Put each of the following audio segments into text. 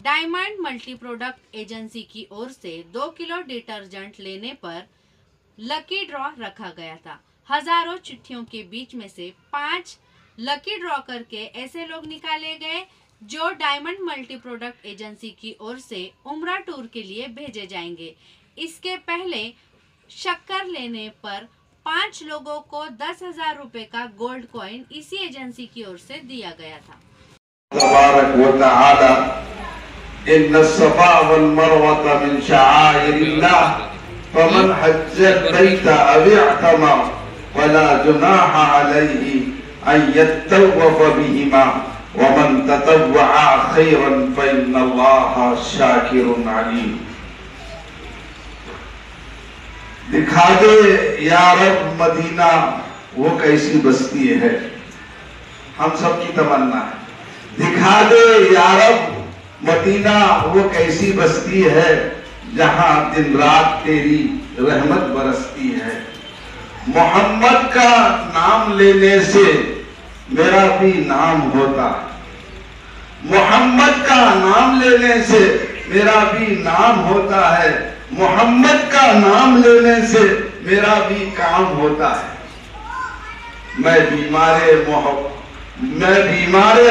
Diamond multi product agency की ओर से 2 kilo detergent लेने पर लकी ड्रॉ रखा गया था। हजारों चिट्ठियों के बीच में से 5 लकी ड्रॉ करके ऐसे लोग निकाले गए जो डायमंड मल्टी प्रोडक्ट एजेंसी की ओर से उम्रा टूर के लिए भेजे जाएंगे। इसके पहले शक्कर लेने पर 5 लोगों को 10,000 रुपए का गोल्ड कॉइन इसी एजेंसी की ओर से दिया गया था। तबारक व तआला इन्न सफा वल मरवा मिन शआइरिल्लाह फमन हज्जल बैत अव इअतमा वला जुनाह अलैहि अन यतवफ बिहिमा वमन ततव्वअ खैरन फइन्नल्लाहा शाकिरुन अलीम। दिखा दे या रब मदीना वो कैसी बस्ती है, हम सब की तमन्ना है। दिखा दे या रब मदीना वो कैसी बस्ती है जहां दिन रात तेरी रहमत बरसती है। मोहम्मद का नाम लेने से मेरा भी नाम होता है, मोहम्मद का नाम लेने से मेरा भी नाम होता है, मोहम्मद का नाम लेने से मेरा भी काम होता है। मैं बीमारे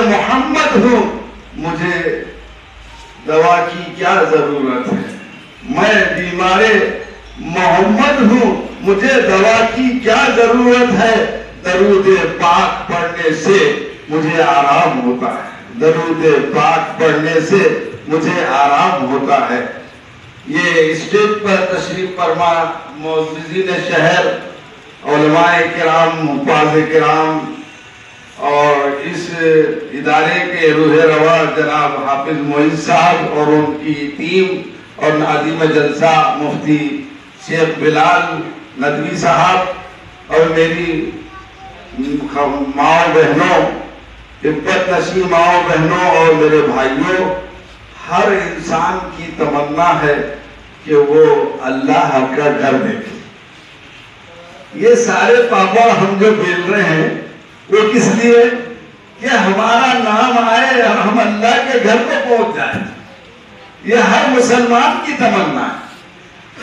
मोहम्मद हूँ, मुझे दवा की क्या जरूरत है। मैं बीमारे मोहम्मद हूँ, मुझे दवा की क्या जरूरत है। दरूद पाक पढ़ने से मुझे आराम होता है, दरूद पाक पढ़ने से मुझे आराम होता है। ये स्टेज पर तशरीफ फरमा मुअज़्ज़िज़ीन शहर, उलमाए किराम, हुफ़ाज़ किराम और इस इदारे के रूहे रवा जनाब हाफिज मोइज़ साहब और उनकी टीम और नाज़िम जलसा मुफ्ती शेख बिलाल नदवी साहब और मेरी माओ बहनों, इब्बत नशीं माओ बहनों और मेरे भाइयों, हर इंसान की तमन्ना है कि वो अल्लाह का घर देखे। ये सारे पापड़ हम जो बेल रहे हैं वो किस लिए कि हमारा नाम आए और हम अल्लाह के घर को पहुंच जाए। ये हर मुसलमान की तमन्ना है।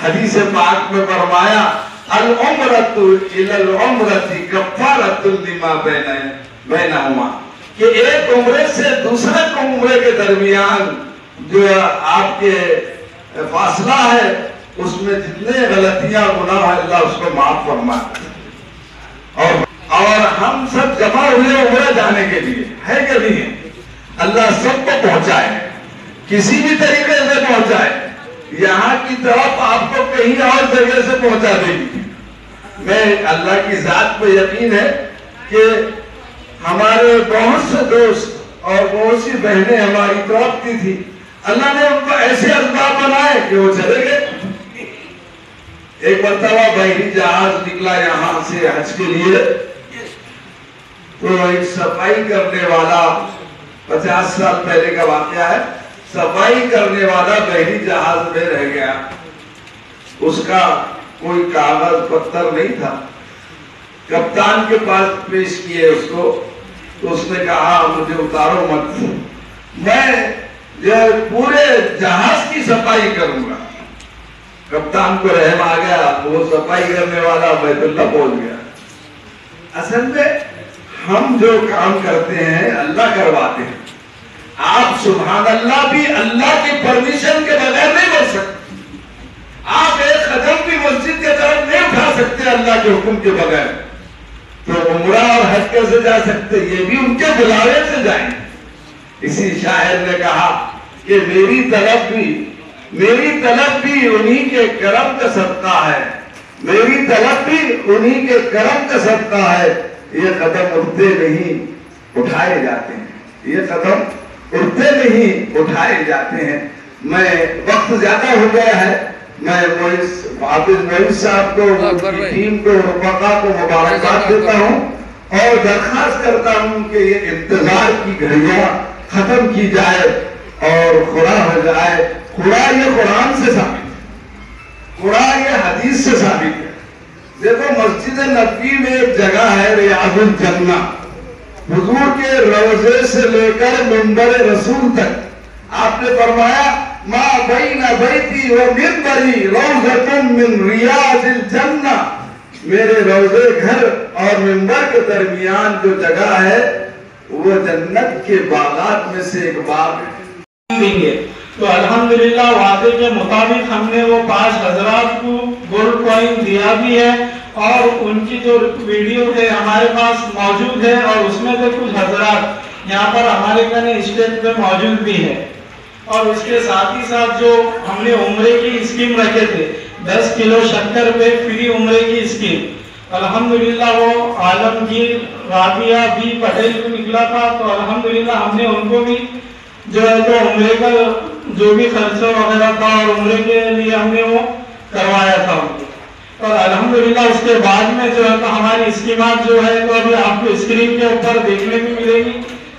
हदीस पाक में फरमाया अल उम्रतु इलल उम्रति कफ्फारतुल लिमा बैनहुमा, कि एक उम्रे से दूसरे उम्रे के दरमियान जो आपके फासला है उसमें जितने गलतियां गुनाह है अल्लाह उसको माफ फरमाता है। और हम सब जमा हुए उम्रा जाने के लिए है कि नहीं है, अल्लाह सबको पहुंचाए, किसी भी तरीके से पहुंचाए। यहाँ की तरफ आपको कहीं और जगह से पहुंचा देगी। मैं अल्लाह की जात पे यकीन है कि हमारे बहुत से दोस्त और बहुत सी बहनें हमारी तरफ थी, अल्लाह ने उनको ऐसे असबाब बनाए कि वो चले गए। एक मरतबा बहरी जहाज निकला यहाँ से हज के लिए, तो एक सफाई करने वाला, 50 साल पहले का वाकया है, सफाई करने वाला बहरी जहाज में रह गया। उसका कोई कागज पत्तर नहीं था। कप्तान के पास पेश किए उसको, तो उसने कहा मुझे उतारो मत, मैं जो पूरे जहाज की सफाई करूंगा। कप्तान को रहम आ गया, वो सफाई करने वाला बैतुल्लाह पहुंच गया। असल में हम जो काम करते हैं अल्लाह करवाते हैं। आप सुभान अल्लाह भी अल्लाह की परमिशन के बगैर नहीं बढ़ सकते। आप एक कदम भी मस्जिद के तरफ नहीं उठा सकते अल्लाह के हुक्म के बगैर। तो उम्रा और हज कैसे जा सकते, ये भी उनके बुलावे से जाएंगे। इसी शायर ने कहा कि मेरी तलब भी उन्हीं के करम का सदका है, मेरी तलब भी उन्हीं के करम का सदका है। ये कदम उठते नहीं उठाए जाते हैं, ये कदम उठते नहीं उठाए जाते हैं। मैं वक्त ज्यादा हो गया है, मैं हाफिज मोइज़ साहब को, टीम को, रुफका को मुबारकबाद देता हूँ और दरखास्त करता हूँ कि ये इंतजार की घड़ियां खत्म की जाए और खुदा हो जाए। खुदा ये कुरान से साबित है, खुदा ये हदीस से साबित है। देखो मस्जिद नबवी में एक जगह है रियाजुल जन्नह, हुजूर के रोजे से लेकर मिंबर रसूल तक आपने फरमाया मा बैना बैती व मिंबरी रौज़तुम मिन रियादिल जन्नह, मेरे रोजे घर और मिंबर के दरमियान जो जगह है वो जन्नत के बागात में से एक बाग देंगे। तो अल्हम्दुलिल्लाह वादे के मुताबिक हमने वो 5 हजरात को गोल्ड कॉइन दिया भी है और उनकी जो वीडियो है हमारे पास मौजूद है और उसमें से कुछ हजरात यहाँ पर हमारे कने स्टेज पे मौजूद भी है। और उसके साथ ही साथ जो हमने उम्रे की स्कीम रखे थे 10 किलो शक्कर पे फ्री उम्रे की स्कीम, अल्हम्दुलिल्लाह वो आलमगीर राबिया बी पटेल को निकला था। तो अल्हम्दुलिल्लाह हमने उनको भी जो है तो उम्रे का जो भी खर्चा वगैरह था और उम्रे के लिए हमने वो करवाया था उनको। और अल्हम्दुलिल्लाह उसके बाद में जो है तो हमारी स्कीमात जो है तो अभी आपको स्क्रीन के ऊपर देखने को मिलेगी।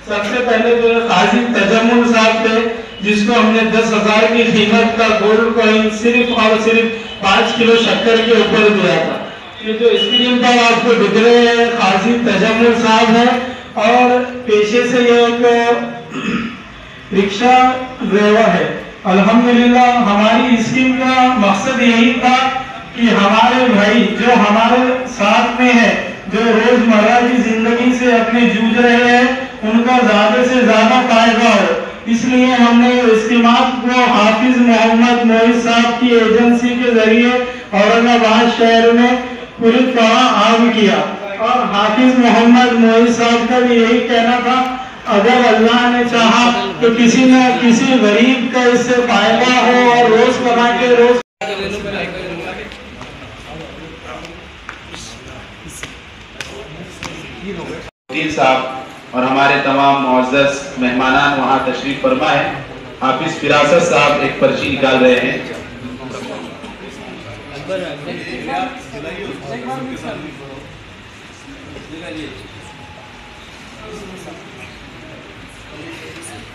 सबसे पहले जो है काजी तजम्मुल साहब थे जिसको हमने 10,000 की कीमत का गोल्ड कॉइन सिर्फ और सिर्फ 5 किलो शक्कर के ऊपर दिया था। ये जो स्क्रीन पर आपको दिख रहे हैं काजी तजम्मुल साहब है और पेशे से ये एक रिक्शा ड्राइवर है। अल्हम्दुलिल्लाह हमारी स्कीम का मकसद यही था कि हमारे भाई जो हमारे साथ में है जो रोजमर्रा की जिंदगी से अपने जूझ रहे हैं उनका ज्यादा से ज्यादा फायदा हो, इसलिए हमने स्कीमात को हाफिज मोहम्मद मोहित साहब की एजेंसी के जरिए औरंगाबाद शहर में पूरी तरह आम किया। और हाफिज मोहम्मद मोहित साहब का भी यही कहना था अगर अल्लाह ने चाहा तो किसी न किसी गरीब का इससे फायदा हो और रोज कमा के रोज साहब और हमारे तमाम मुअज़्ज़ज़ मेहमानान वहाँ तशरीफ फरमा है। हाफिज फिरासत साहब एक पर्ची निकाल रहे हैं।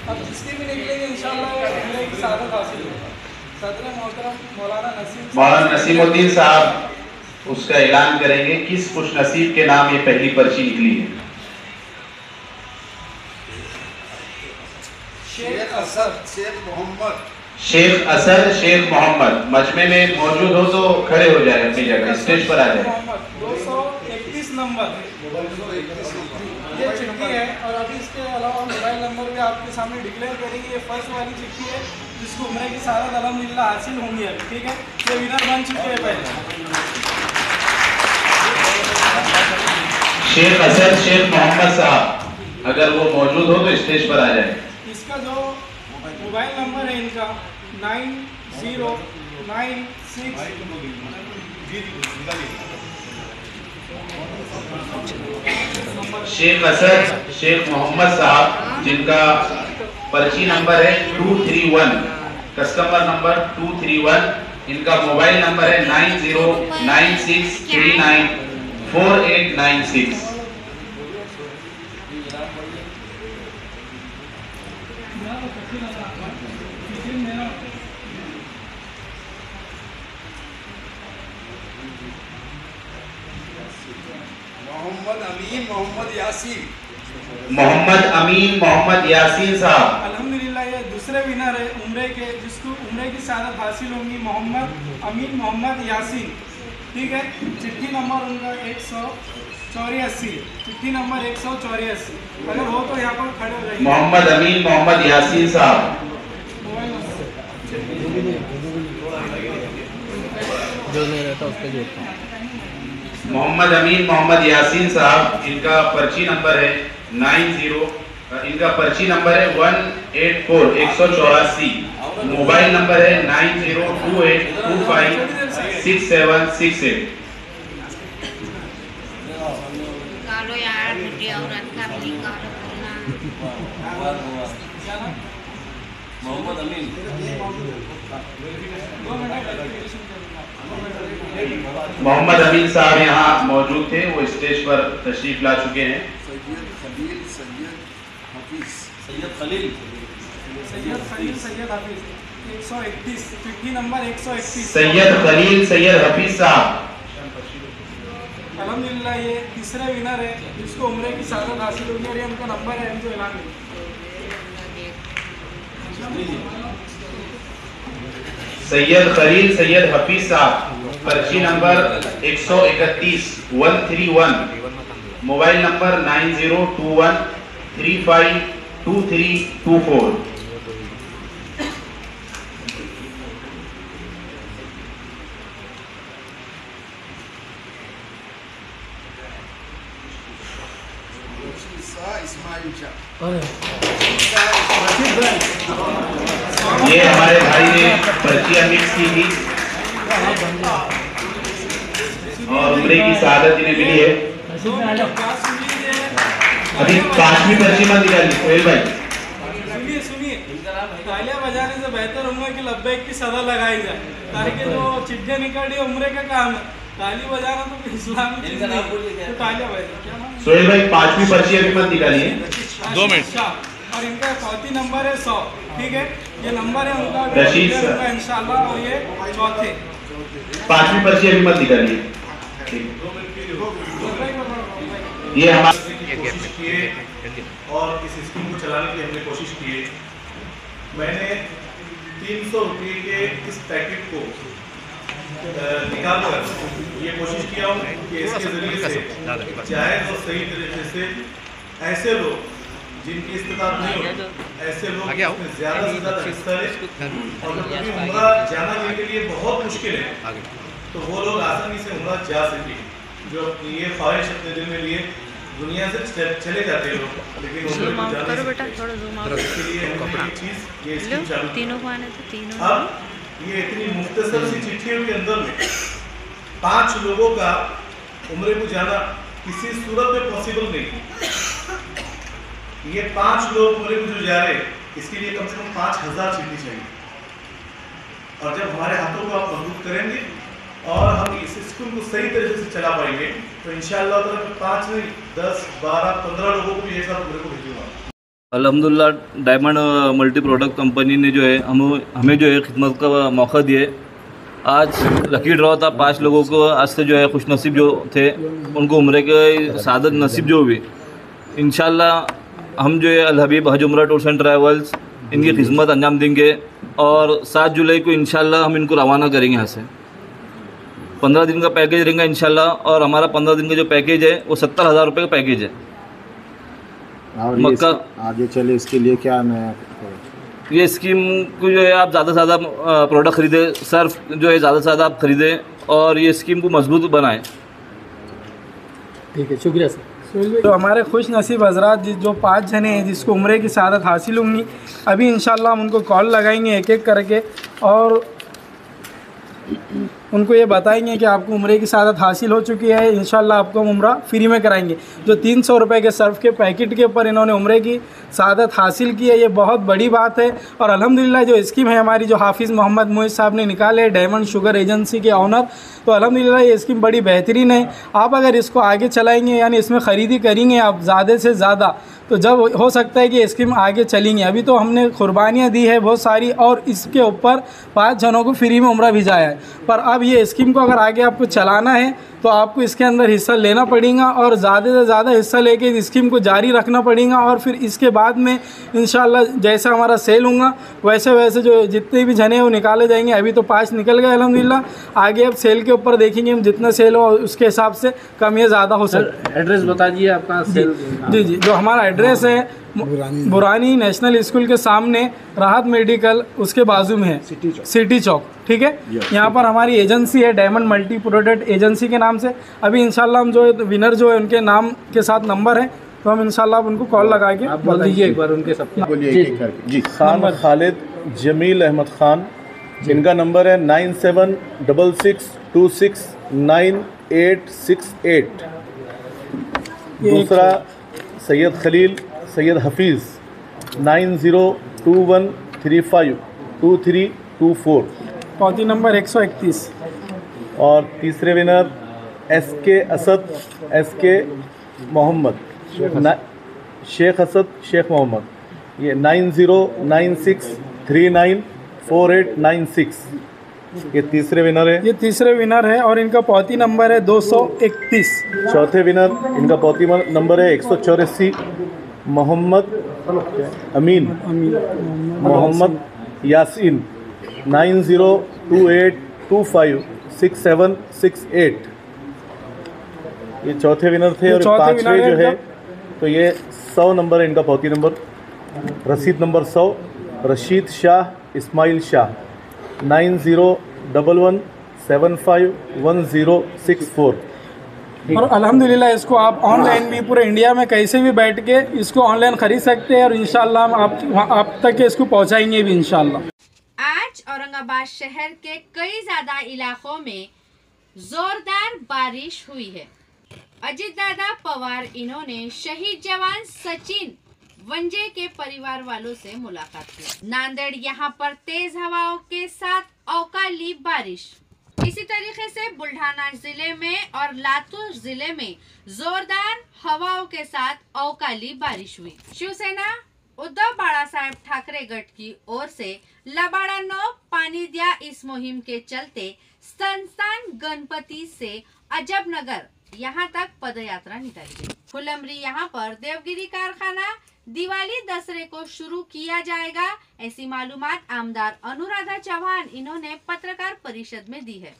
अब जिसके भी निकलेंगे इंशाअल्लाह एक सादत हासिल होगा। सदर मोहतरम मौलाना नसीमुद्दीन साहब उसका ऐलान करेंगे किस खुश नसीब के नाम ये पहली पर्ची निकली है। शेख असद शेख मोहम्मद शेख मोहम्मद मजमे में मौजूद हो तो खड़े हो जाए अपनी जगह, स्टेज पर आ जाए। 231 नंबर ये चिट्ठी है और अभी इसके अलावा मोबाइल नंबर भी आपके सामने डिक्लेयर करेंगे। ये फर्स्ट वाली चिट्ठी है जिसको उम्रे की सादत अल्हम्दुलिल्लाह हासिल होंगी अभी, ठीक है। ये विनर बन चुके हैं पहले। शेख असद शेख मोहम्मद साहब अगर वो मौजूद हो तो स्टेज पर आ जाए। इसका जो मोबाइल नंबर है इनका 9096 शेख असद शेख मोहम्मद साहब जिनका पर्ची नंबर है 231, कस्टमर नंबर 231, इनका मोबाइल नंबर है 9096394896। मोहम्मद अमीन मोहम्मद यासीन साहब अल्हम्दुलिल्लाह ये दूसरे विनर है उम्रे के जिसको उम्रे की सादत हासिल होंगी मोहम्मद अमीन मोहम्मद यासीन, ठीक है। चिट्ठी नंबर उनका 184, चिट्ठी नंबर 184। अगर हो तो यहाँ पर खड़े हो जाइए। मोहम्मद अमीन मोहम्मद यासीन साहब जो नहीं रहता उसको जोड़ता हूँ। मोहम्मद अमीन मोहम्मद यासीन साहब इनका पर्ची नंबर है 184, मोबाइल नंबर है 9028256768। निकालो यार बेटी औरत का निकालो मोहम्मद अमीन मोहम्मद अमीन साहब यहाँ मौजूद थे, वो स्टेज पर तशरीफ ला चुके हैं। सैयद खलील सैयद हाफिज 131, चिट्ठी नंबर 131। सैयद खलील सैयद हफीज साहब अल्हम्दुलिल्लाह ये तीसरे विनर है जिसको उम्रे की सादत हासिल होगी और ये उनका नंबर है जो ऐलान है। सैयद खलील सैयद हफीज साहब, पर्ची नंबर 131 131, मोबाइल नंबर 9021352324। ये हमारे भाई ने पर्चियां मिक्स की थी और उम्रे की शहादत इन्हें मिली है। अभी 5वीं पर्ची मत निकालिए सोहेल भाई। सुनिए, तालियां बजाने से बेहतर होगा कि लब्बैक की सदा लगाई जाए, ताकि जो चिट्ठियां निकल रही है उम्रे का काम है, ताली बजाना तो इस्लाम में चीज़ नहीं है, तो तालियां बजाना। सोहेल भाई 5वीं पर्ची अभी मत निकालिए, 2 मिनट। और इनका चौथी नंबर है 100, ठीक है, ये नंबर है उनका रशीद सर इंशाल्लाह, और ये चौथे। 5वीं पर्ची अभी मत निकालिए। ये हमारा कोशिश किए और इस स्कीम को चलाने की हमने कोशिश की है। मैंने 300 रुपये के इस पैकेट को निकालकर ये कोशिश किया हूँ कि इसके जरिए से जायज़ और सही तरीके से ऐसे लोग जिनकी इस्तेमाल नहीं हो, ऐसे लोग उसमें ज़्यादा से ज़्यादा हिस्सा लें, और जब कभी उम्रा जाना जिनके लिए बहुत मुश्किल है तो वो लोग आसानी से उम्रा जा सके। जो ये ख्वाहिश अपने दिल में लिए दुनिया से चले जाते हैं लोग, लेकिन उम्रे को जाने से इसके लिए हमने एक चीज़ ये स्कीम चालू की। अब ये इतनी मुख्तसर सी चिट्ठियों के अंदर में 5 लोगों का उम्रे को जाना किसी सूरत में पॉसिबल नहीं। ये 5 लोग उम्रे को जो जा रहे हैं, इसके लिए कम से कम 5000 चिट्ठी चाहिए। और जब हमारे हाथों को आप मजबूत करेंगे और हम इस स्कूल को सही तरीके से चला पाएंगे तो इंशाअल्लाह ताला 5 नहीं 10 12 15 लोगों को भी एक साथ उम्रे को भेजूंगा। अल्हम्दुलिल्लाह डायमंड मल्टी प्रोडक्ट कंपनी ने जो है हमें जो है खिदमत का मौका दिए। आज लकी ड्रॉ था, 5 लोगों को आज से जो है खुशनसीब जो थे उनको उम्रे के सादत नसीब जो हुई। इंशाअल्लाह हम जो है अल हबीब हज उम्रा टूर्स एंड ट्रैवल्स इनकी खिदमत अंजाम देंगे और 7 जुलाई को इंशाअल्लाह हम इनको रवाना करेंगे यहाँ से। 15 दिन का पैकेज रहेगा इंशाअल्लाह, और हमारा 15 दिन का जो पैकेज है वो 70,000 रुपये का पैकेज है। और मक्का आगे चले इसके लिए क्या नया ये स्कीम को जो है आप ज़्यादा से ज़्यादा प्रोडक्ट खरीदें, सर्फ जो है ज़्यादा से ज़्यादा आप खरीदें और ये स्कीम को मजबूत बनाएं। ठीक है, शुक्रिया सर। तो हमारे खुश नसीब हजरात जो 5 जने हैं जिसको उम्रे की सआदत हासिल होंगी, अभी इंशाल्लाह हम उनको कॉल लगाएंगे एक एक करके और उनको ये बताएंगे कि आपको उम्रे की सआदत हासिल हो चुकी है, इंशाल्लाह आपको हम उम्रा फ्री में कराएंगे। जो 300 रुपये के सर्फ के पैकेट के ऊपर इन्होंने उम्रे की सआदत हासिल की है, ये बहुत बड़ी बात है। और अल्हम्दुलिल्लाह जो स्कीम है हमारी जो हाफिज़ मोहम्मद मोइज़ साहब ने निकाले, डायमंड शुगर एजेंसी के ऑनर, तो अल्हम्दुलिल्लाह ये स्कीम बड़ी बेहतरीन है। आप अगर इसको आगे चलाएँगे यानी इसमें ख़रीदी करेंगे आप ज़्यादा से ज़्यादा, तो जब हो सकता है कि ये स्कीम आगे चलेंगी। अभी तो हमने कुर्बानियाँ दी है बहुत सारी और इसके ऊपर 5 जनों को फ्री में उम्रा भिजाया है, पर अब ये स्कीम को अगर आगे आपको चलाना है तो आपको इसके अंदर हिस्सा लेना पड़ेगा और ज़्यादा से ज़्यादा हिस्सा लेके इस स्कीम को जारी रखना पड़ेगा। और फिर इसके बाद में इंशाल्लाह जैसा हमारा सेल होगा वैसे वैसे जो जितने भी जने वो निकाले जाएंगे। अभी तो 5 निकल गए अल्हम्दुलिल्लाह, आगे अब सेल के ऊपर देखेंगे हम, जितना सेल हो उसके हिसाब से कम या ज़्यादा हो सकता है। एड्रेस बता दीजिए आपका सेल। जी जी, जो हमारा एड्रेस है बुरानी नेशनल स्कूल के सामने राहत मेडिकल उसके बाजू में है, सिटी चौक, ठीक है। यहाँ पर हमारी एजेंसी है डायमंड मल्टी प्रोडक्ट एजेंसी के नाम से। अभी इंशाल्लाह हम जो विनर जो है उनके नाम के साथ नंबर है, तो हम इंशाल्लाह उनको कॉल लगा के आप बोल दीजिए एक बार उनके सब जी, खान खालिद जमील अहमद खान, जिनका नंबर है 9766269868। दूसरा सैयद खलील सैयद हफीज़ 9021352324। चौथी नंबर 131। और तीसरे winner SK Asad SK Mohammad Sheikh Asad Sheikh Mohammad, ये 9096394896, ये तीसरे विनर है। ये तीसरे विनर है और इनका पौती नंबर है 231। चौथे विनर इनका पौती नंबर है 184। मोहम्मद अमीन, मोहम्मद यासीन, 9028256768। ये चौथे विनर थे। और पांचवे जो है तो ये 100 नंबर है इनका, पौती नंबर, रसीद नंबर 100, रशीद शाह इस्माइल शाह, 9011751064। और अल्हम्दुलिल्लाह इसको आप ऑनलाइन भी पूरे इंडिया में कैसे भी बैठ के इसको ऑनलाइन खरीद सकते हैं और इंशाल्लाह हम आप तक इसको पहुंचाएंगे भी इंशाल्लाह। आज औरंगाबाद शहर के कई ज्यादा इलाकों में जोरदार बारिश हुई है। अजित दादा पवार इन्होंने शहीद जवान सचिन वंजे के परिवार वालों से मुलाकात की। नांदेड़ यहाँ पर तेज हवाओं के साथ अवकाली बारिश। इसी तरीके से बुल्ढाना जिले में और लातूर जिले में जोरदार हवाओं के साथ अवकाली बारिश हुई। शिवसेना उद्धव बाला साहेब ठाकरे गठ की ओर से लबाड़ा नो पानी दिया इस मुहिम के चलते संस्थान गणपति से अजबनगर यहाँ तक पदयात्रा निकाली गई। फुलमरी यहाँ पर देवगिरी कारखाना दिवाली दशहरे को शुरू किया जाएगा, ऐसी मालूमात आमदार अनुराधा चौहान इन्होंने पत्रकार परिषद में दी है।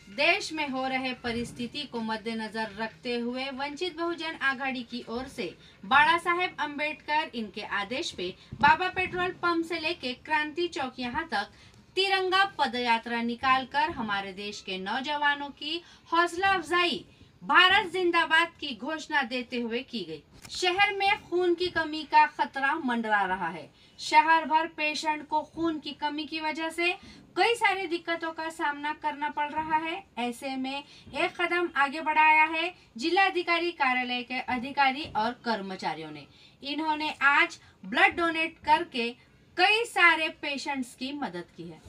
देश में हो रहे परिस्थिति को मद्देनजर रखते हुए वंचित बहुजन आघाड़ी की ओर से बाला साहेब अम्बेडकर इनके आदेश पे बाबा पेट्रोल पंप से लेके क्रांति चौक यहाँ तक तिरंगा पदयात्रा निकालकर हमारे देश के नौजवानों की हौसला अफजाई भारत जिंदाबाद की घोषणा देते हुए की गई। शहर में खून की कमी का खतरा मंडरा रहा है। शहर भर पेशेंट को खून की कमी की वजह से कई सारी दिक्कतों का सामना करना पड़ रहा है। ऐसे में एक कदम आगे बढ़ाया है जिलाधिकारी कार्यालय के अधिकारी और कर्मचारियों ने। इन्होंने आज ब्लड डोनेट करके कई सारे पेशेंट्स की मदद की है।